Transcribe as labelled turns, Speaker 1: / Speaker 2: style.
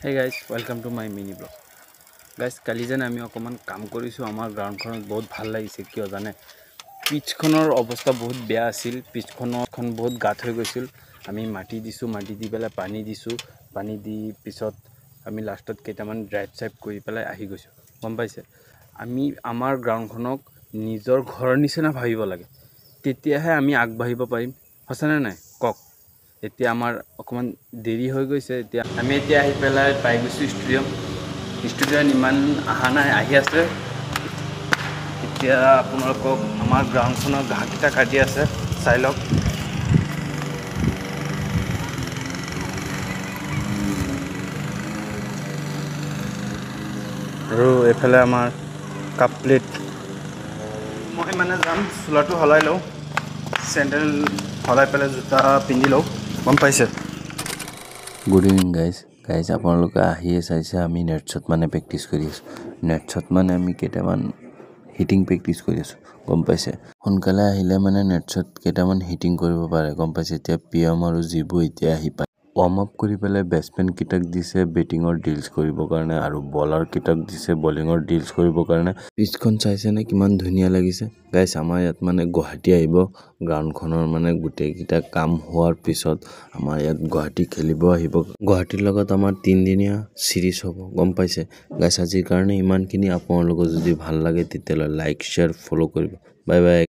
Speaker 1: Hey guys, welcome to my mini blog. Guys, কালি যেন আমি অকমান কাম কৰিছো আমাৰ গ্ৰাউণ্ডখনত বহুত ভাল লাগিছে কিয় জানে পিচখনৰ অৱস্থা বহুত বেয়া আছিল পিচখন বহুত গাত হৈ গৈছিল আমি মাটি দি পেলাই পানী দি পিছত আমি লাষ্টত কেইটামান ড্ৰাইভ চাইপ কৰি পেলাই আহি গৈছো গম পাইছে আমি আমাৰ গ্ৰাউণ্ডখনক নিজৰ ঘৰৰ নিচিনা ভাবিব লাগে তেতিয়াহে আমি আগবাঢ়িব পাৰিম হছনে নাই কক এতিয়া আমাৰ অকমান দেৰি হৈ গৈছে এতিয়া আমি এতিয়া আহি পেলাই পাই গৈছো ষ্টুডিঅ ইমান আহা নাই আহি আছে এতিয়া আপোনালোকক আমাৰ গ্ৰাউণ্ডখনৰ ঘাঁহকেইটা কাটি আছে চাই লওক আৰু এফালে আমাৰ কাপ প্লেট মই মানে যাম চোলাটো হলাই লওঁ চেণ্ডেল হলাই পেলাই জোতা পিন্ধি লওঁ গম পাইছে
Speaker 2: গুড ইভিনিং গাইজ আপোনালোকে আহিয়ে চাইছে আমি নেটছত মানে প্ৰেক্টিচ কৰি আছোঁ নেটছত মানে আমি কেইটামান হিটিং প্ৰেক্টিচ কৰি আছোঁ গম পাইছে সোনকালে আহিলে মানে নেটছত কেইটামান হিটিং কৰিব পাৰে গম পাইছে এতিয়া পিএম আৰু জিবু এতিয়া আহি পায় ৱাৰ্ম আপ কৰি পেলাই বেটছমেন কেইটাক দিছে বেটিঙৰ ডিলছ কৰিবৰ কাৰণে আৰু বলাৰ কেইটাক দিছে বলিঙৰ ডিলছ কৰিবৰ কাৰণে পিচখন চাইছেনে কিমান ধুনীয়া লাগিছে গাইজ আমাৰ ইয়াত মানে গুৱাহাটী আহিব গ্ৰাউণ্ডখনৰ মানে গোটেইকেইটা কাম হোৱাৰ পিছত আমাৰ ইয়াত গুৱাহাটী খেলিব আহিব গুৱাহাটীৰ লগত আমাৰ 3 দিনীয়া সিৰিজ হ'ব গম পাইছে গাইজ আজিৰ কাৰণে ইমানখিনি আপোনালোকৰ যদি ভাল লাগে তেতিয়াহ'লে লাইক শ্বেয়াৰ ফলো কৰিব বাই বাই